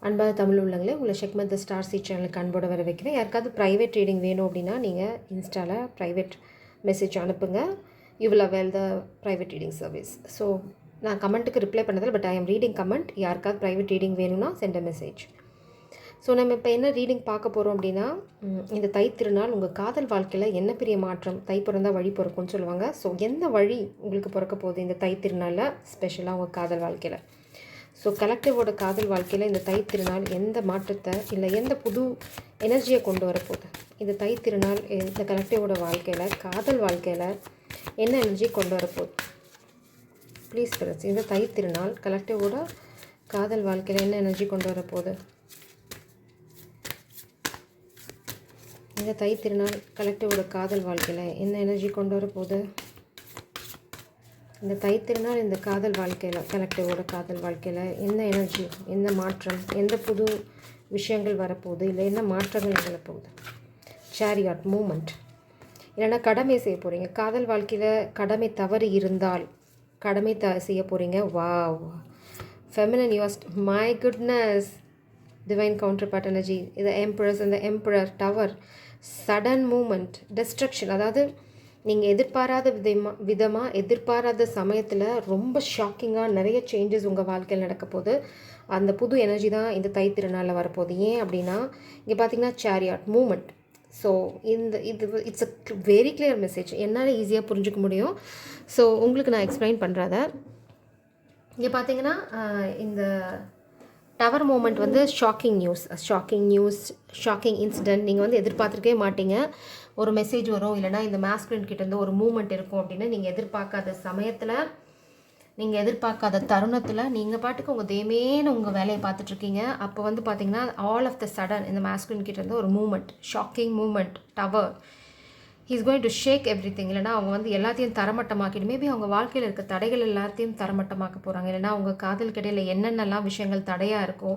அன்பான தமிழ் உள்ளங்களே, உங்களை ஷெக்மத் த ஸ்டார் சி சேனலுக்கு அன்போடு வர வைக்கிறேன். யாருக்காவது ப்ரைவேட் ரீடிங் வேணும் அப்படின்னா நீங்கள் இன்ஸ்டாவில் ப்ரைவேட் மெசேஜ் அனுப்புங்க. You will avail the private reading service. So நான் கமெண்ட்டுக்கு ரிப்ளை பண்ணதில்லை, but I am reading comment. யாருக்காவது ப்ரைவேட் ரீடிங் வேணும்னா சென்ட் அ மெசேஜ். ஸோ நம்ம இப்போ என்ன ரீடிங் பார்க்க போகிறோம் அப்படின்னா, இந்த தை திருநாள் உங்கள் காதல் வாழ்க்கையில் என்ன பெரிய மாற்றம், தை பிறந்தா வழி பிறக்கும்னு சொல்லுவாங்க. ஸோ எந்த வழி உங்களுக்கு பிறக்க போகுது இந்த தை திருநாளில், ஸ்பெஷலாக உங்கள் காதல் வாழ்க்கையில். ஸோ கலெக்டிவோட காதல் வாழ்க்கையில் இந்த தை திருநாள் எந்த மாற்றத்தை இல்லை எந்த புது எனர்ஜியை கொண்டு வரப்போகுது, இந்த தை திருநாள் இந்த கலெக்டிவோட வாழ்க்கையில் காதல் வாழ்க்கையில் என்ன எனர்ஜி கொண்டு வரப்போகுது. ப்ளீஸ் ஃப்ரெண்ட்ஸ், இந்த தை திருநாள் கலெக்டிவோட காதல் வாழ்க்கையில் என்ன எனர்ஜி கொண்டு வரப்போகுது. இந்த தை திருநாள் கலெக்டிவோட காதல் வாழ்க்கையில் என்ன எனர்ஜி கொண்டு வரப்போகுது. இந்த தை திருநாள் இந்த காதல் வாழ்க்கையில் கலெக்டிவோட காதல் வாழ்க்கையில் என்ன எனர்ஜி, என்ன மாற்றம், எந்த புது விஷயங்கள் வரப்போகுது, இல்லை என்ன மாற்றங்கள் நிகழப்போகுது. சேரியாட் மூமெண்ட், இல்லைன்னா கடமை செய்ய போகிறீங்க. காதல் வாழ்க்கையில் கடமை தவறு இருந்தால் கடமை செய்ய போகிறீங்க. Wow, feminine used, my goodness, divine counterpart energy. இது எம்பரஸ், இந்த emperor, tower, sudden moment, destruction. அதாவது நீங்கள் எதிர்பாராத விதமாக எதிர்பாராத சமயத்தில் ரொம்ப ஷாக்கிங்காக நிறைய சேஞ்சஸ் உங்கள் வாழ்க்கையில் நடக்க போகுது. அந்த புது எனர்ஜி தான் இந்த தை திருநாளில் வரப்போகுது. ஏன் அப்படின்னா இங்கே பார்த்தீங்கன்னா சேரியாட் மூமெண்ட். ஸோ இது it's a very clear message, என்னால் ஈஸியாக புரிஞ்சுக்க முடியும். ஸோ உங்களுக்கு நான் எக்ஸ்பிளைன் பண்ணுறத இங்கே பார்த்தீங்கன்னா இந்த டவர் மூமெண்ட் வந்து ஷாக்கிங் நியூஸ், ஷாக்கிங் இன்சிடென்ட். நீங்கள் வந்து எதிர்பார்த்துருக்கவே மாட்டீங்க. ஒரு மெசேஜ் வரும், இல்லைனா இந்த மாஸ்குலின் கிட்டேருந்து ஒரு மூமெண்ட் இருக்கும் அப்படின்னு நீங்கள் எதிர்பார்க்காத சமயத்தில், நீங்கள் எதிர்பார்க்காத தருணத்தில் நீங்கள் பாட்டுக்கு உங்கள் தேமேன்னு உங்கள் வேலையை பார்த்துட்ருக்கீங்க. அப்போ வந்து பார்த்தீங்கன்னா ஆல் ஆஃப் த சடன் இந்த மாஸ்குலின் கிட்டேருந்து ஒரு moment, shocking moment, tower. He's going to shake everything. இல்லைனா அவங்க வந்து எல்லாத்தையும் தரமட்டமாக்கிட்டு, மேபி அவங்க வாழ்க்கையில் இருக்க தடைகள் எல்லாத்தையும் தரமட்டமாக்க போகிறாங்க. இல்லைனா அவங்க காதல் கிடையில் என்னென்னலாம் விஷயங்கள் தடையாக இருக்கோ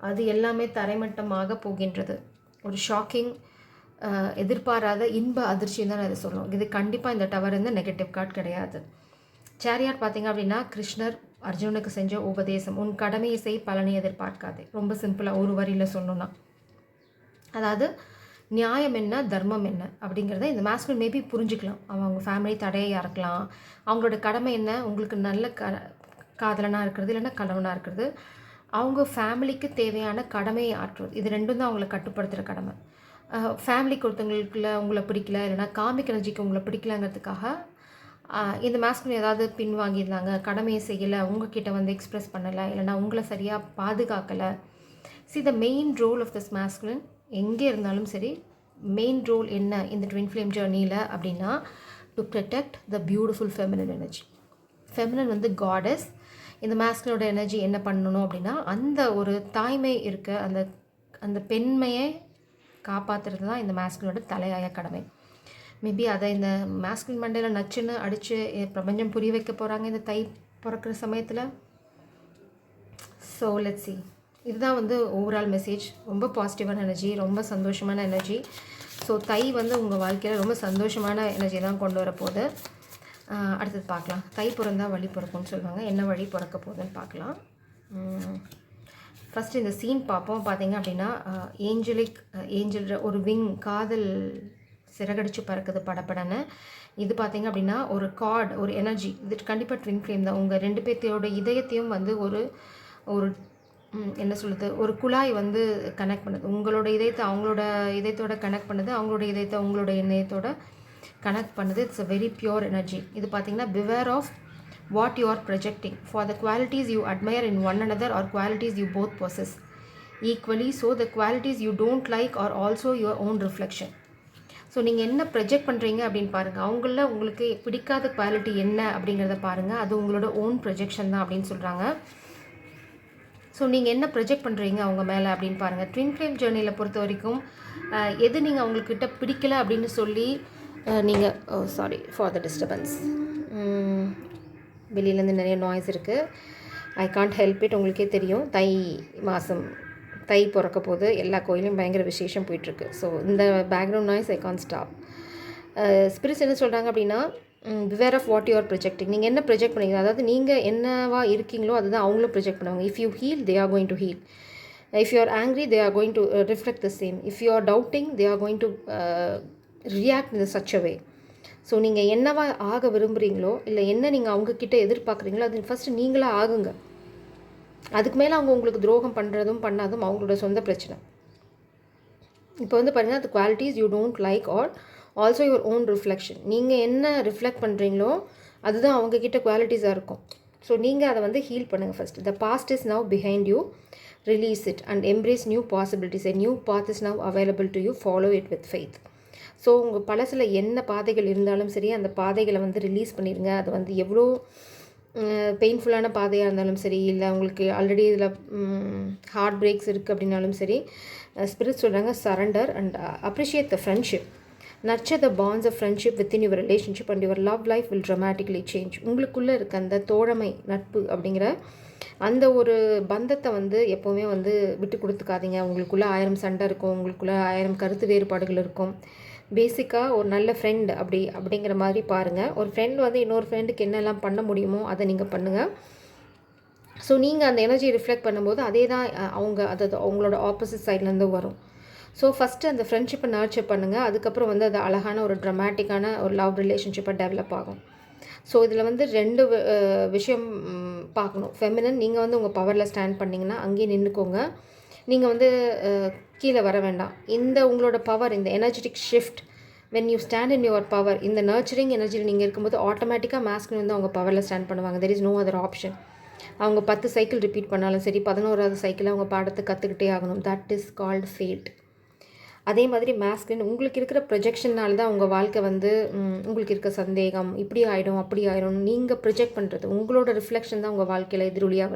அது எல்லாமே தரைமட்டமாக போகின்றது. ஒரு ஷாக்கிங், எதிர்பாராத இன்ப அதிர்ச்சி தான் அதை சொல்லுவோம். இது கண்டிப்பாக இந்த டவர் வந்து நெகட்டிவ் கார்டு கிடையாது. சேரியாட் பார்த்திங்க அப்படின்னா கிருஷ்ணர் அர்ஜுனனுக்கு செஞ்ச உபதேசம், உன் கடமையை செய், பலனை எதிர்பார்க்காதே. ரொம்ப சிம்பிளாக ஒரு வரியில் சொல்லணும்னா, அதாவது நியாயம் என்ன, தர்மம் என்ன அப்படிங்கிறத இந்த மாஸ்குலின் மேபி புரிஞ்சுக்கலாம். அவங்க ஃபேமிலி தடையாக இருக்கலாம். அவங்களோட கடமை என்ன, உங்களுக்கு நல்ல காதலனாக இருக்கிறது, இல்லைன்னா கணவனாக இருக்கிறது. அவங்க ஃபேமிலிக்கு தேவையான கடமையை ஆற்றுவது, இது ரெண்டும் தான் அவங்களை கட்டுப்படுத்துகிற கடமை. ஃபேமிலிக்கு ஒருத்தவங்களுக்குள்ள உங்களை பிடிக்கல, இல்லைனா காமிக் எனர்ஜிக்கு உங்களை பிடிக்கலங்கிறதுக்காக இந்த மாஸ்குலின் ஏதாவது பின் வாங்கியிருந்தாங்க, கடமையை செய்யலை, உங்ககிட்ட வந்து எக்ஸ்ப்ரெஸ் பண்ணலை, இல்லைனா உங்களை சரியாக பாதுகாக்கலை. The main role of this masculine எங்கே இருந்தாலும் சரி, மெயின் ரோல் என்ன இந்த ட்வின் ஃப்ளேம் ஜர்னியில் அப்படின்னா, to protect the beautiful feminine energy. Feminine வந்து காடஸ். இந்த மாஸ்குலினோட எனர்ஜி என்ன பண்ணணும் அப்படின்னா, அந்த ஒரு தாய்மை இருக்க அந்த அந்த பெண்மையை காப்பாற்றுறது தான் இந்த மாஸ்குலினோட தலையாய கடமை. மேபி அதை இந்த மாஸ்குலின் மண்டையில் நச்சுன்னு அடித்து பிரபஞ்சம் புரிய வைக்க போகிறாங்க இந்த தை பிறக்கிற சமயத்தில். So let's see. இதுதான் வந்து ஓவரால் மெசேஜ். ரொம்ப பாசிட்டிவான எனர்ஜி, ரொம்ப சந்தோஷமான எனர்ஜி. ஸோ தை வந்து உங்கள் வாழ்க்கையில் ரொம்ப சந்தோஷமான எனர்ஜி தான் கொண்டு வரப்போகுது. அடுத்தது பார்க்கலாம். தை பிறந்தா வழி பிறக்கும்னு சொல்லுவாங்க. என்ன வழி பிறக்க போகுதுன்னு பார்க்கலாம். ஃபஸ்ட்டு இந்த சீன் பார்ப்போம். பார்த்தீங்க அப்படின்னா ஏஞ்சல் ஒரு விங், காதல் சிறகடிச்சு பறக்குது படப்படன்னு. இது பார்த்தீங்க அப்படின்னா ஒரு கார்டு, ஒரு எனர்ஜி. இது கண்டிப்பாக ட்வின் ஃப்ளேம் தான். உங்கள் ரெண்டு பேர்த்தையோட இதயத்தையும் வந்து ஒரு என்ன சொல்லுது, ஒரு குழாய் வந்து கனெக்ட் பண்ணுது. உங்களோட இதயத்தை அவங்களோட இதயத்தோட கனெக்ட் பண்ணுது, அவங்களோட இதயத்தை உங்களோட இதயத்தோட கனெக்ட் பண்ணுது. It's a very pure energy. இது பார்த்தீங்கன்னா beware of what you are projecting, for the qualities you admire in one another or qualities you both possess equally, so the qualities you don't like are also your own reflection. So நீங்கள் என்ன project பண்ணுறீங்க அப்படின்னு பாருங்கள். அவங்கள உங்களுக்கு பிடிக்காத quality என்ன அப்படிங்கிறத பாருங்கள். அது உங்களோட ஓன் ப்ரொஜெக்ஷன் தான் அப்படின்னு சொல்கிறாங்க. ஸோ நீங்கள் என்ன ப்ரொஜெக்ட் பண்ணுறீங்க அவங்க மேலே அப்படின்னு பாருங்கள். ட்வின் ஃப்ளேம் ஜேர்னியில் பொறுத்த வரைக்கும் எது நீங்கள் அவங்கக்கிட்ட பிடிக்கல அப்படின்னு சொல்லி நீங்கள் சாரி ஃபார் த டிஸ்டர்பன்ஸ், வெளியிலேருந்து நிறைய நாய்ஸ் இருக்குது. I can't help it. உங்களுக்கே தெரியும், தை மாதம், தை பிறக்க போது எல்லா கோயிலும் பயங்கர விசேஷம் போயிட்டுருக்கு. ஸோ இந்த background noise I can't stop. Spirits என்ன சொல்கிறாங்க அப்படின்னா, beware of what you are projecting. நீங்கள் என்ன ப்ரொஜெக்ட் பண்ணுறீங்க, அதாவது நீங்கள் என்னவா இருக்கீங்களோ அதுதான் அவங்களும் ப்ரொஜெக்ட் பண்ணுவாங்க. If you heel, they are going to heal. If you are angry, they are going to reflect the same. If you are doubting, they are going to react in such a way. So நீங்கள் என்னவா ஆக விரும்புகிறீங்களோ இல்லை என்ன நீங்கள் அவங்கக்கிட்ட எதிர்பார்க்குறீங்களோ அது first நீங்களாக ஆகுங்க. அதுக்கு மேலே அவங்க உங்களுக்கு துரோகம் பண்ணுறதும் பண்ணாதும் அவங்களோட சொந்த பிரச்சனை. இப்போ வந்து பாருங்கள், அது qualities you don't like are also your own reflection. நீங்கள் என்ன ரிஃப்ளெக்ட் பண்ணுறீங்களோ அதுதான் அவங்கக்கிட்ட குவாலிட்டிஸாக இருக்கும். ஸோ நீங்கள் அதை வந்து ஹீல் பண்ணுங்கள் first. The past is now behind you, release it and embrace new possibilities. A new path is now available to you, follow it with faith. So உங்கள் பழசில் என்ன பாதைகள் இருந்தாலும் சரி, அந்த பாதைகளை வந்து ரிலீஸ் பண்ணிடுங்க. அது வந்து எவ்வளோ பெயின்ஃபுல்லான பாதையாக இருந்தாலும் சரி, இல்லை உங்களுக்கு ஆல்ரெடி இதில் ஹார்ட் பிரேக்ஸ் இருக்குது அப்படின்னாலும் சரி, ஸ்பிரிட் சொல்கிறாங்க surrender and appreciate the friendship. Nurture the bonds of friendship within your relationship and your love life will dramatically change. உங்களுக்குள்ளே இருக்க அந்த தோழமை, நட்பு அப்படிங்கிற அந்த ஒரு பந்தத்தை வந்து எப்போவுமே வந்து விட்டு கொடுத்துக்காதீங்க. உங்களுக்குள்ளே 1000 சண்டை இருக்கும், உங்களுக்குள்ளே 1000 கருத்து வேறுபாடுகள் இருக்கும். பேசிக்காக ஒரு நல்ல ஃப்ரெண்ட் அப்படிங்கிற மாதிரி பாருங்கள். ஒரு ஃப்ரெண்ட் வந்து இன்னொரு ஃப்ரெண்டுக்கு என்னெல்லாம் பண்ண முடியுமோ அதை நீங்கள் பண்ணுங்கள். ஸோ நீங்கள் அந்த எனர்ஜி ரிஃப்ளெக்ட் பண்ணும்போது அதே தான் அதாவது அவங்களோட ஆப்போசிட் சைட்லேருந்து வரும். ஸோ ஃபஸ்ட்டு அந்த ஃப்ரெண்ட்ஷிப்பை நர்ச்சர் பண்ணுங்கள். அதுக்கப்புறம் வந்து அது அழகான ஒரு ட்ரமாட்டிக்கான ஒரு லவ் ரிலேஷன்ஷிப்பை டெவலப் ஆகும். ஸோ இதில் வந்து 2 விஷயம் பார்க்கணும். ஃபெமினன், நீங்கள் வந்து உங்கள் பவரில் ஸ்டாண்ட் பண்ணிங்கன்னா அங்கேயே நின்றுக்கோங்க. நீங்கள் வந்து கீழே வர வேண்டாம். இந்த உங்களோட பவர், இந்த energetic shift, when you stand in your power, இந்த நர்ச்சரிங் எனர்ஜியில் நீங்கள் இருக்கும்போது ஆட்டோமேட்டிக்காக மாஸ்குலின் வந்து அவங்க பவரில் ஸ்டாண்ட் பண்ணுவாங்க. There is no other option. அவங்க 10 சைக்கிள் ரிப்பீட் பண்ணாலும் சரி, 11வது சைக்கிள் அவங்க பாடத்தை கற்றுக்கிட்டே ஆகணும். That is called fate. அதே மாதிரி மாஸ்குலின் உங்களுக்கு இருக்கிற ப்ரொஜெக்ஷனால் தான் உங்கள் வாழ்க்கை வந்து உங்களுக்கு இருக்க சந்தேகம் இப்படி ஆகிடும் அப்படி ஆகிடும் நீங்கள் ப்ரொஜெக்ட் பண்ணுறது, உங்களோட ரிஃப்ளெக்ஷன் தான் உங்கள் வாழ்க்கையில் எதிரொலியாக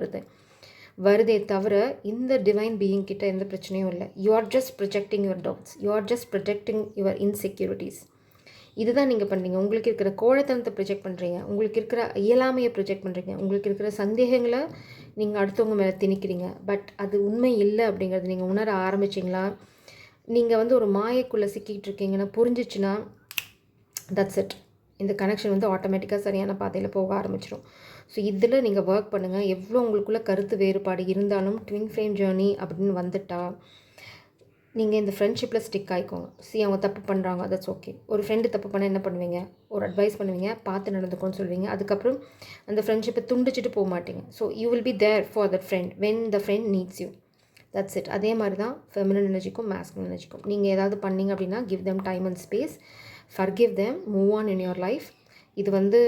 வருதே தவிர இந்த டிவைன் பீயிங் கிட்ட எந்த பிரச்சனையும் இல்லை. You are just projecting your doubts, you are just projecting your insecurities. இதுதான் நீங்கள் பண்ணுறீங்க. உங்களுக்கு இருக்கிற கோழைத்தனத்தை ப்ரொஜெக்ட் பண்ணுறீங்க, உங்களுக்கு இருக்கிற இயலாமையை ப்ரொஜெக்ட் பண்ணுறீங்க, உங்களுக்கு இருக்கிற சந்தேகங்களை நீங்கள் அடுத்தவங்க மேலே திணிக்கிறீங்க. பட் அது உண்மை இல்லை அப்படிங்கிறது நீங்கள் உணர ஆரம்பிச்சிங்களா, நீங்கள் வந்து ஒரு மாயக்குள்ளே சிக்கிட்டு இருக்கீங்கன்னா புரிஞ்சிச்சுன்னா தட்ஸ் இட். இந்த கனெக்ஷன் வந்து ஆட்டோமேட்டிக்காக சரியான பாதையில் போக ஆரம்பிச்சிடும். ஸோ இதில் நீங்கள் ஒர்க் பண்ணுங்கள். எவ்வளோ உங்களுக்குள்ளே கருத்து வேறுபாடு இருந்தாலும் ட்வின் ஃப்ளேம் ஜேர்னி அப்படின்னு வந்துட்டா நீங்கள் இந்த ஃப்ரெண்ட்ஷிப்பில் ஸ்டிக் ஆகிக்கோங்க. அவங்க தப்பு பண்ணுறாங்க, தட்ஸ் ஓகே. ஒரு ஃப்ரெண்டு தப்பு பண்ணால் என்ன பண்ணுவீங்க, ஒரு அட்வைஸ் பண்ணுவீங்க, பார்த்து நடந்துக்கோன்னு சொல்வீங்க. அதுக்கப்புறம் அந்த ஃப்ரெண்ட்ஷிப்பை துண்டிச்சிட்டு போக மாட்டீங்க. So you will be there for that friend when the friend needs you. That's it. அதே மாதிரி தான் ஃபெமினன் எனர்ஜிக்கும் மாஸ்குலின் எனர்ஜிக்கும். நீங்கள் ஏதாவது பண்ணிங்க அப்படின்னா give them time and space, forgive them, move on in your life. இது வந்து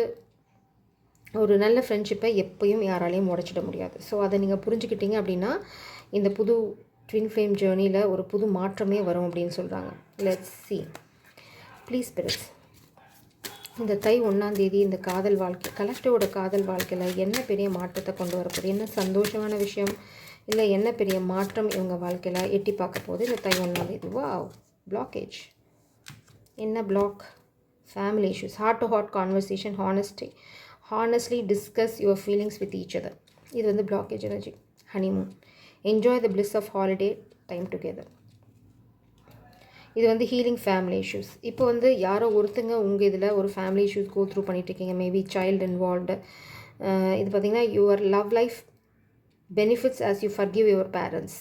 ஒரு நல்ல ஃப்ரெண்ட்ஷிப்பை எப்போயும் யாராலையும் உடைச்சிட முடியாது. ஸோ அதை நீங்கள் புரிஞ்சுக்கிட்டீங்க அப்படின்னா இந்த புது ட்வின் ஃப்ளேம் ஜேர்னியில் ஒரு புது மாற்றமே வரும் அப்படின்னு சொல்கிறாங்க. Let's see please spirits. இந்த தை 1ஆம் தேதி இந்த காதல் வாழ்க்கை, கலெக்டிவோட காதல் வாழ்க்கையில் என்ன பெரிய மாற்றத்தை கொண்டு வரப்போகுது, என்ன சந்தோஷமான விஷயம் இல்லை என்ன பெரிய மாற்றம் இவங்க வாழ்க்கையில் எட்டி பார்க்க போகுது இந்த தை 1ஆம் தேதி. வாவ், பிளாக்கேஜ் என்ன block? Family issues, heart to heart conversation, honesty, honestly discuss your feelings with each other. இது வந்து blockage energy. Honeymoon, enjoy the bliss of holiday time together. இது வந்து ஹீலிங் ஃபேமிலி இஷ்யூஸ். இப்போ வந்து யாரோ ஒருத்தங்க உங்கள் இதில் ஒரு ஃபேமிலி இஷ்யூஸ் கோ த்ரூ பண்ணிகிட்ருக்கீங்க, மேபி சைல்டு இன்வால்வ்டு. இது பார்த்திங்கன்னா your love life benefits as you forgive your parents.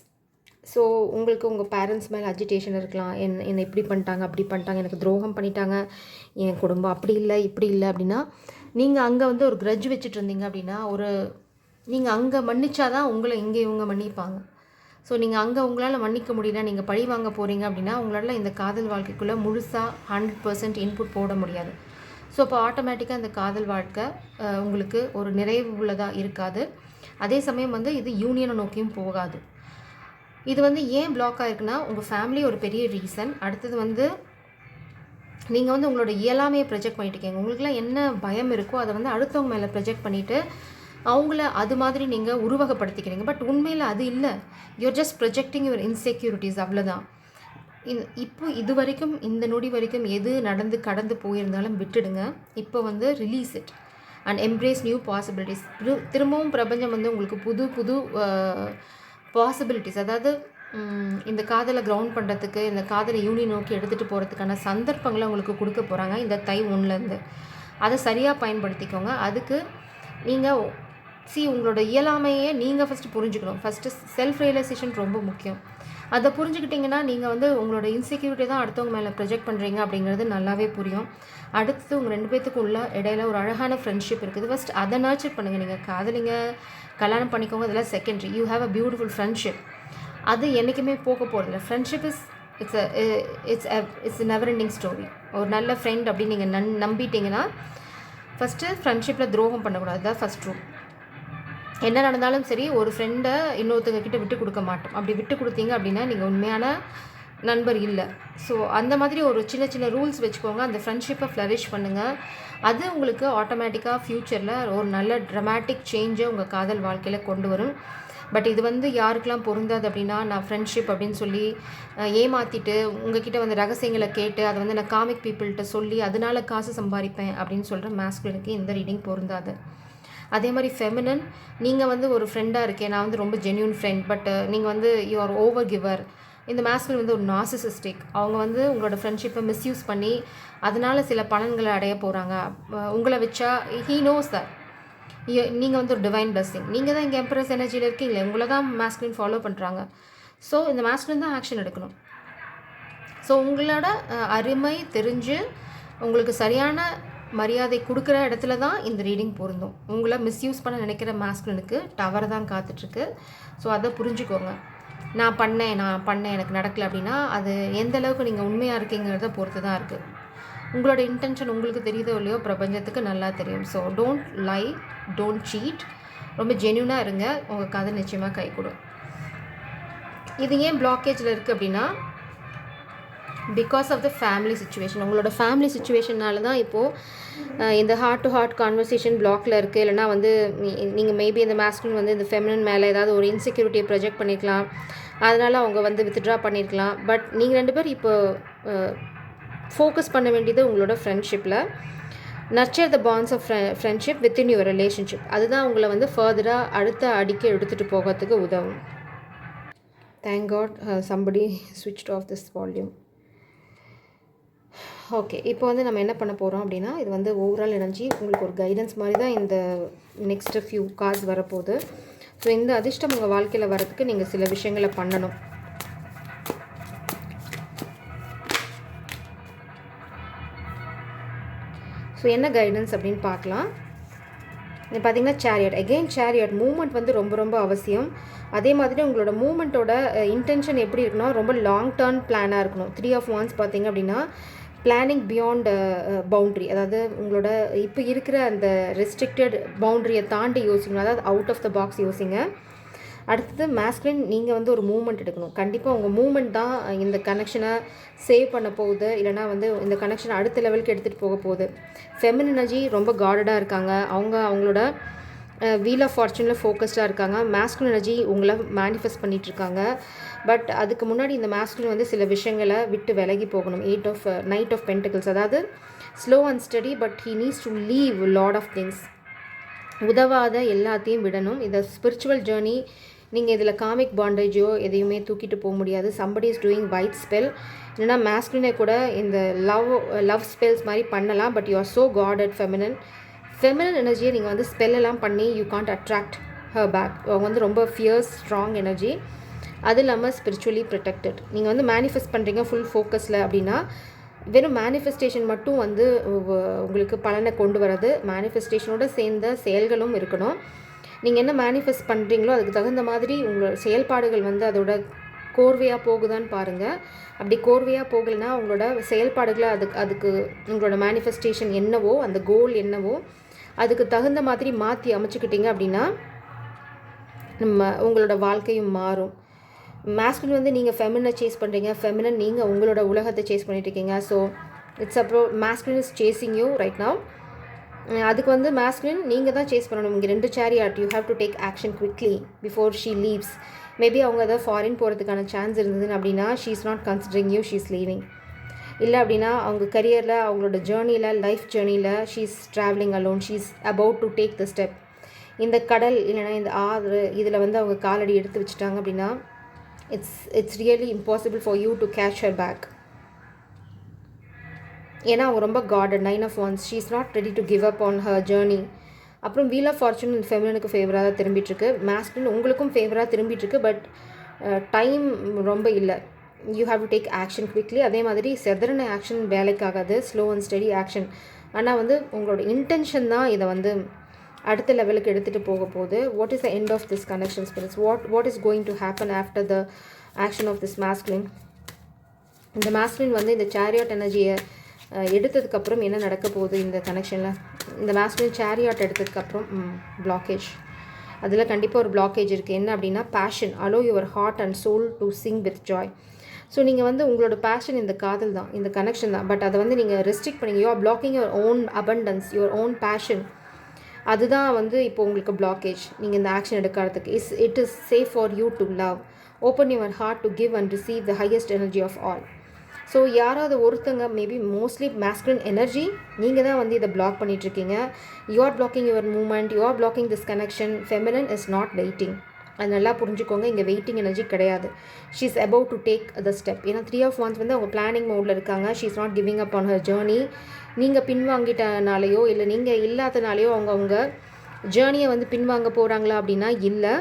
So உங்களுக்கு உங்கள் பேரண்ட்ஸ் மேலே அஜிடேஷன் இருக்கலாம். என்னை இப்படி பண்ணிட்டாங்க அப்படி பண்ணிட்டாங்க, எனக்கு துரோகம் பண்ணிட்டாங்க, என் குடும்பம் அப்படி இல்லை இப்படி இல்லை அப்படின்னா நீங்கள் அங்கே வந்து ஒரு கிரட்ஜ் வச்சுட்டு இருந்தீங்க அப்படின்னா நீங்கள் அங்கே மன்னிச்சாதான் உங்களை இங்கே இவங்க மன்னிப்பாங்க. ஸோ நீங்கள் அங்கே உங்களால் மன்னிக்க முடியல, நீங்கள் பழி வாங்க போகிறீங்க அப்படின்னா உங்களால் இந்த காதல் வாழ்க்கைக்குள்ளே முழுசாக 100% இன்புட் போட முடியாது. ஸோ அப்போ ஆட்டோமேட்டிக்காக இந்த காதல் வாழ்க்கை உங்களுக்கு ஒரு நிறைவு உள்ளதாக இருக்காது. அதே சமயம் வந்து இது யூனியனை நோக்கியும் போகாது. இது வந்து ஏன் பிளாக் ஆகிருக்குன்னா உங்கள் ஃபேமிலி ஒரு பெரிய ரீசன். அடுத்தது வந்து நீங்கள் வந்து உங்களோட இயலாமையை ப்ரொஜெக்ட் பண்ணிட்டு இருக்கீங்க. உங்களுக்குலாம் என்ன பயம் இருக்கோ அதை வந்து அடுத்தவங்க மேலே ப்ரொஜெக்ட் பண்ணிவிட்டு அவங்கள அது மாதிரி நீங்கள் உருவகப்படுத்திக்கிறீங்க. பட் உண்மையில் அது இல்லை. You're just projecting your insecurities, அவ்வளோதான். இப்போ இது வரைக்கும் இந்த நொடி வரைக்கும் எது நடந்து கடந்து போயிருந்தாலும் விட்டுடுங்க. இப்போ வந்து release it and embrace new possibilities. திரும்பவும் பிரபஞ்சம் வந்து உங்களுக்கு புது புது பாசிபிலிட்டிஸ், அதாவது இந்த காதலை கிரவுண்ட் பண்ணுறதுக்கு, இந்த காதலை யூனியன் நோக்கி எடுத்துகிட்டு போகிறதுக்கான சந்தர்ப்பங்களை உங்களுக்கு கொடுக்க போகிறாங்க இந்த தை 1லேருந்து. அதை சரியாக பயன்படுத்திக்கோங்க. அதுக்கு நீங்கள் உங்களோட இயலாமையே நீங்கள் ஃபஸ்ட்டு புரிஞ்சுக்கணும். ஃபஸ்ட்டு செல்ஃப் ரியலைசேஷன் ரொம்ப முக்கியம். அதை புரிஞ்சுக்கிட்டிங்கன்னா நீங்கள் வந்து உங்களோட இன்செக்யூரிட்டி தான் அடுத்தவங்க மேலே ப்ரொஜெக்ட் பண்ணுறீங்க அப்படிங்கிறது நல்லாவே புரியும். அடுத்து உங்கள் 2 பேத்துக்கு உள்ள இடையில ஒரு அழகான ஃப்ரெண்ட்ஷிப் இருக்குது. ஃபஸ்ட் அதை நர்ச்சர் பண்ணுங்கள். நீங்கள் காதலிங்க, கல்யாணம் பண்ணிக்கோங்க, இதெல்லாம் secondary. You have a beautiful friendship. அது என்றைக்குமே போக போகிறதில்ல. Friendship it's never ending story. ஒரு நல்ல ஃப்ரெண்ட் அப்படின்னு நீங்கள் நம்பிட்டீங்கன்னா ஃபஸ்ட்டு ஃப்ரெண்ட்ஷிப்பில் துரோகம் பண்ணக்கூடாது. அதுதான் ஃபஸ்ட் ரூல். என்ன நடந்தாலும் சரி, ஒரு ஃப்ரெண்டை இன்னொருத்தங்க கிட்ட விட்டு கொடுக்க மாட்டோம். அப்படி விட்டு கொடுத்தீங்க அப்படின்னா நீங்கள் உண்மையான நண்பர் இல்லை. ஸோ அந்த மாதிரி ஒரு சின்ன சின்ன ரூல்ஸ் வச்சுக்கோங்க. அந்த ஃப்ரெண்ட்ஷிப்பை ஃப்ளரிஷ் பண்ணுங்கள். அது உங்களுக்கு ஆட்டோமேட்டிக்காக ஃப்யூச்சரில் ஒரு நல்ல ட்ரமாட்டிக் சேஞ்சை உங்கள் காதல் வாழ்க்கையில் கொண்டு வரும். பட் இது வந்து யாருக்கெல்லாம் பொருந்தாது அப்படின்னா, நான் ஃப்ரெண்ட்ஷிப் அப்படின்னு சொல்லி ஏமாற்றிட்டு உங்ககிட்ட வந்து ரகசியங்களை கேட்டு அதை வந்து நான் காமிக் பீப்புள்கிட்ட சொல்லி அதனால காசு சம்பாதிப்பேன் அப்படின்னு சொல்கிற மாஸ்குலினுக்கு இந்த ரீடிங் பொருந்தாது. அதே மாதிரி ஃபெமினன், நீங்கள் வந்து ஒரு ஃப்ரெண்டாக இருக்கேன், நான் வந்து ரொம்ப ஜென்யூன் ஃப்ரெண்ட், பட் நீங்கள் வந்து யூ ஆர் ஓவர் கிவர். இந்த மாஸ்குலின் வந்து ஒரு நார்சிசிஸ்டிக். அவங்க வந்து உங்களோட ஃப்ரெண்ட்ஷிப்பை மிஸ்யூஸ் பண்ணி அதனால் சில பலன்களை அடைய போகிறாங்க. உங்களை வச்சா ஹீ நோஸ் தட் நீங்கள் வந்து ஒரு டிவைன் பிளஸ்ஸிங். நீங்கள் தான் இங்கே எம்பரஸ் எனர்ஜியில் இருக்கீங்களே, உங்களை தான் மாஸ்குலின் ஃபாலோ பண்ணுறாங்க. ஸோ இந்த மாஸ்குலின் தான் ஆக்ஷன் எடுக்கணும். ஸோ உங்களோட அருமை தெரிஞ்சு உங்களுக்கு சரியான மரியாதை கொடுக்குற இடத்துல தான் இந்த ரீடிங் பொருந்தும். உங்களை மிஸ்யூஸ் பண்ண நினைக்கிற மாஸ்குலினுக்கு டவர் தான் காத்துட்ருக்கு. ஸோ அதை புரிஞ்சுக்கோங்க. நான் பண்ணேன் எனக்கு நடக்கலை அப்படின்னா அது எந்த அளவுக்கு நீங்கள் உண்மையாக இருக்கீங்கிறத பொறுத்து தான் இருக்குது. உங்களோட இன்டென்ஷன் உங்களுக்கு தெரியுதோ இல்லையோ பிரபஞ்சத்துக்கு நல்லா தெரியும். So don't lie, don't cheat. ரொம்ப ஜென்யூனாக இருங்க. உங்கள் கதை நிச்சயமாக கை கொடும். இது ஏன் பிளாக்கேஜில் இருக்குது அப்படின்னா, because of the family situation. உங்களோட ஃபேமிலி சுச்சுவேஷனால தான் இப்போது இந்த ஹார்ட் டு ஹார்ட் கான்வர்சேஷன் பிளாக்கில் இருக்குது. இல்லைனா வந்து நீங்கள் மேபி இந்த மாஸ்குலின் வந்து இந்த ஃபெமினன் மேலே ஏதாவது ஒரு இன்செக்யூரிட்டியை ப்ரொஜெக்ட் பண்ணியிருக்கலாம். அதனால் அவங்க வந்து வித்ட்ரா பண்ணியிருக்கலாம். பட் நீங்கள் 2 பேர் இப்போ ஃபோக்கஸ் பண்ண வேண்டியது உங்களோட ஃப்ரெண்ட்ஷிப்பில். Nurture the bonds of friendship within your relationship. அதுதான் உங்களை வந்து ஃபர்தராக அடுத்த அடிக்க எடுத்துகிட்டு போகிறதுக்கு உதவும். Thank god somebody switched off this volume. Okay, இப்போ வந்து நம்ம என்ன பண்ண போகிறோம் அப்படின்னா, இது வந்து ஓவரால் எனர்ஜி உங்களுக்கு ஒரு கைடன்ஸ் மாதிரி தான் இந்த நெக்ஸ்ட்டு ஃபியூ கார்ட்ஸ் வரப்போகுது. ஸோ இந்த அதிர்ஷ்டம் உங்கள் வாழ்க்கையில் வரதுக்கு நீங்கள் சில விஷயங்களை பண்ணணும். ஸோ என்ன கைடன்ஸ் அப்படின்னு பார்க்கலாம். இது பார்த்திங்கன்னா சேரியட். அகெயின் சேரியட் மூமெண்ட் வந்து ரொம்ப ரொம்ப அவசியம். அதே மாதிரி உங்களோட மூமெண்ட்டோட இன்டென்ஷன் எப்படி இருக்குன்னா, ரொம்ப லாங் டேர்ம் பிளானாக இருக்கணும். 3 of Wands பார்த்திங்க அப்படின்னா பிளானிங் பியாண்ட் பவுண்ட்ரி. அதாவது உங்களோட இப்போ இருக்கிற அந்த ரெஸ்ட்ரிக்டட் பவுண்ட்ரியை தாண்டி யோசிக்கணும். அதாவது அவுட் ஆஃப் த பாக்ஸ் யோசிங்க. அடுத்தது மாஸ்குலின், நீங்கள் வந்து ஒரு மூமெண்ட் எடுக்கணும். கண்டிப்பாக உங்கள் மூமெண்ட் தான் இந்த கனெக்ஷனை சேவ் பண்ண போகுது, இல்லைனா வந்து இந்த கனெக்ஷனை அடுத்த லெவலுக்கு எடுத்துகிட்டு போக போகுது. ஃபெமினின் எனர்ஜி ரொம்ப காடடாக இருக்காங்க. அவங்களோட வீல் ஆஃப் ஃபார்ச்சூனில் ஃபோக்கஸ்டாக இருக்காங்க. மாஸ்குலின் எனர்ஜி உங்களை மேனிஃபெஸ்ட் பண்ணிகிட்ருக்காங்க. பட் அதுக்கு முன்னாடி இந்த மாஸ்குலின் வந்து சில விஷயங்களை விட்டு விலகி போகணும். Knight of pentacles. அதாவது slow and steady, but he needs to leave lot of things. உதவாத எல்லாத்தையும் விடணும். இந்த ஸ்பிரிச்சுவல் ஜேர்னி நீங்கள் இதில் காமிக் பாண்டேஜோ எதையுமே தூக்கிட்டு போக முடியாது. Somebody is doing white spell. இல்லைனா மாஸ்குலினே கூட இந்த லவ் ஸ்பெல்ஸ் மாதிரி பண்ணலாம். But you are so guarded feminine எனர்ஜியை நீங்கள் வந்து ஸ்பெல்லாம் பண்ணி you can't attract her back. அவங்க வந்து ரொம்ப ஃபியர்ஸ் ஸ்ட்ராங் எனர்ஜி. அது இல்லாமல் ஸ்பிரிச்சுவலி ப்ரொடெக்டட். நீங்கள் வந்து மேனிஃபெஸ்ட் பண்ணுறீங்க ஃபுல் ஃபோக்கஸில் அப்படின்னா வெறும் மேனிஃபெஸ்டேஷன் மட்டும் வந்து உங்களுக்கு பலனை கொண்டு வராது. மேனிஃபெஸ்டேஷனோட சேர்ந்த செயல்களும் இருக்கணும். நீங்கள் என்ன மேனிஃபெஸ்ட் பண்ணுறீங்களோ அதுக்கு தகுந்த மாதிரி உங்களோட செயல்பாடுகள் வந்து அதோட கோர்வையாக போகுதான்னு பாருங்கள். அப்படி கோர்வையாக போகலைன்னா உங்களோட செயல்பாடுகளை அதுக்கு உங்களோட மேனிஃபெஸ்டேஷன் என்னவோ, அந்த கோல் என்னவோ அதுக்கு தகுந்த மாதிரி மாற்றி அமைச்சுக்கிட்டீங்க அப்படின்னா உங்களோட வாழ்க்கையும் மாறும். மாஸ்குலின் வந்து நீங்கள் ஃபெமினை சேஸ் பண்ணுறீங்க, ஃபெமினன் நீங்கள் உங்களோட உலகத்தை சேஸ் பண்ணிட்டுருக்கீங்க. So it's masculine is chasing you right now. அதுக்கு வந்து மாஸ்குலின் நீங்கள் தான் சேஸ் பண்ணணும். இங்கே 2 chariot. You have to take action quickly before she leaves. Maybe அவங்க ஏதாவது ஃபாரின் போகிறதுக்கான சான்ஸ் இருந்ததுன்னு அப்படின்னா she is not considering you, she is leaving. இல்லை அப்படின்னா அவங்க கரியரில் அவங்களோட ஜேர்னியில் லைஃப் ஜேர்னியில் she is travelling alone. She is about to take the step. இந்த கடல் இல்லைனா இந்த ஆறு இதில் வந்து அவங்க காலடி எடுத்து வச்சுட்டாங்க அப்படின்னா it's really impossible for you to catch her back. ஏன்னா அவங்க ரொம்ப guarded. 9 of Wands. she is not ready to give up on her journey. அப்புறம் வீல் ஆஃப் ஃபார்ச்சூன் ஃபெமினனுக்கு ஃபேவராக திரும்பிட்டுருக்கு. மேஸ்குலின் உங்களுக்கும் ஃபேவராக திரும்பிட்டுருக்கு. பட் டைம் ரொம்ப இல்லை. You have to take action quickly. அதே மாதிரி செதறின ஆக்ஷன் வேலைக்காகாது, ஸ்லோ அண்ட் ஸ்டெடி ஆக்ஷன். ஆனால் வந்து உங்களோட இன்டென்ஷன் தான் இதை வந்து அடுத்த லெவலுக்கு எடுத்துகிட்டு போக போகுது. What is the end of this connection spirits? What is going to happen after the action of this masculine? இந்த மேஸ்குலின் வந்து இந்த சேரியாட் எனர்ஜியை எடுத்ததுக்கப்புறம் என்ன நடக்க போகுது இந்த கனெக்ஷனில்? இந்த மேஸ்குலின் சேரியாட் எடுத்ததுக்கப்புறம் பிளாக்கேஜ், அதில் கண்டிப்பாக ஒரு பிளாக்கேஜ் இருக்குது. என்ன அப்படின்னா passion. Allow your heart and soul to sing with joy. So நீங்கள் வந்து உங்களோட பேஷன் இந்த காதல் தான், இந்த கனெக்ஷன் தான். பட் அதை வந்து நீங்கள் ரெஸ்ட்ரிக்ட் பண்ணிங்க. You are blocking your own abundance, your own passion. அதுதான் வந்து இப்போ உங்களுக்கு பிளாக்கேஜ். நீங்கள் இந்த ஆக்ஷன் எடுக்கிறதுக்கு it is safe for you to love. Open your heart to give and receive the highest energy of all. So யாராவது ஒருத்தங்க maybe mostly masculine energy நீங்கள் தான் வந்து இதை பிளாக் பண்ணிகிட்ருக்கீங்க. You are blocking your moment, you are blocking this connection. Feminine is not waiting. அது நல்லா புரிஞ்சுக்கோங்க. இங்கே வெயிட்டிங் எனர்ஜி கிடையாது. She is about to take the step. ஏன்னா 3 of Wands வந்து அவங்க பிளானிங் மோடில் இருக்காங்க. She is not giving up on her journey. நீங்கள் பின்வாங்கிட்டனாலேயோ இல்லை நீங்கள் இல்லாதனாலேயோ அவங்க ஜேர்னியை வந்து பின்வாங்க போகிறாங்களா அப்படின்னா இல்லை.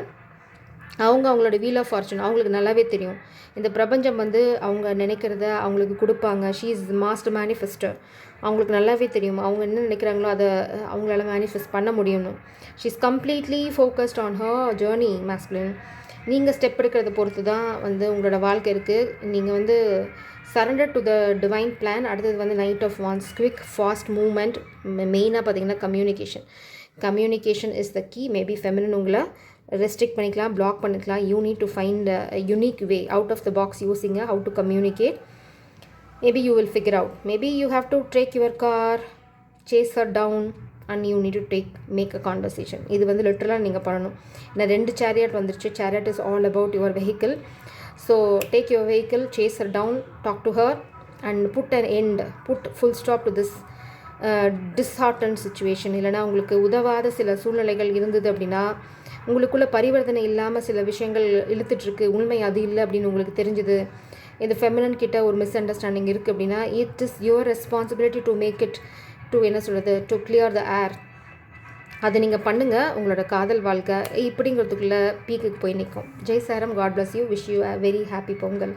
அவங்களோட வீல் ஆஃப் ஃபார்ச்சூன் அவங்களுக்கு நல்லாவே தெரியும். இந்த பிரபஞ்சம் வந்து அவங்க நினைக்கிறத அவங்களுக்கு கொடுப்பாங்க. She is master manifester. அவங்களுக்கு நல்லாவே தெரியும் அவங்க என்ன நினைக்கிறாங்களோ அதை அவங்களால மேனிஃபெஸ்ட் பண்ண முடியும்னு. She is completely focused on her journey masculine. நீங்கள் ஸ்டெப் எடுக்கிறத பொறுத்து தான் வந்து உங்களோட வாழ்க்கை இருக்குது. நீங்கள் வந்து surrender to the divine plan. அடுத்தது வந்து knight of wands, quick fast movement. மெயினாக பார்த்தீங்கன்னா communication is the key. Maybe feminine உங்களை ரெஸ்ட்ரிக்ட் பண்ணிக்கலாம், பிளாக் பண்ணிக்கலாம். You need to find a unique way out of the box using how to communicate. Maybe you will figure out. Maybe you have to take your car, chase her down and you need to make a conversation. இது வந்து லிட்டரலாக நீங்கள் பண்ணணும். இந்த 2 chariot வந்துருச்சு. Chariot is all about your vehicle. So take your vehicle, chase her down, talk to her and put an end, put full stop to this disheartened situation. இல்லைனா உங்களுக்கு உதவாத சில சூழ்நிலைகள் இருந்தது அப்படின்னா, உங்களுக்குள்ள பரிவர்த்தனை இல்லாமல் சில விஷயங்கள் இழுத்துட்ருக்கு, உண்மை அது இல்லை அப்படின்னு உங்களுக்கு தெரிஞ்சுது, இந்த ஃபெமினன் கிட்ட ஒரு மிஸ் அண்டர்ஸ்டாண்டிங் இருக்குது அப்படின்னா, it is your responsibility to make it to என்ன சொல்கிறது, டு கிளியர் த ஏர். அதை நீங்கள் பண்ணுங்கள். உங்களோட காதல் வாழ்க்கை இப்படிங்கிறதுக்குள்ளே பீக்குக்கு போய் நிற்கும். ஜெய் சாரம். God bless you. Wish you a very happy Pongal.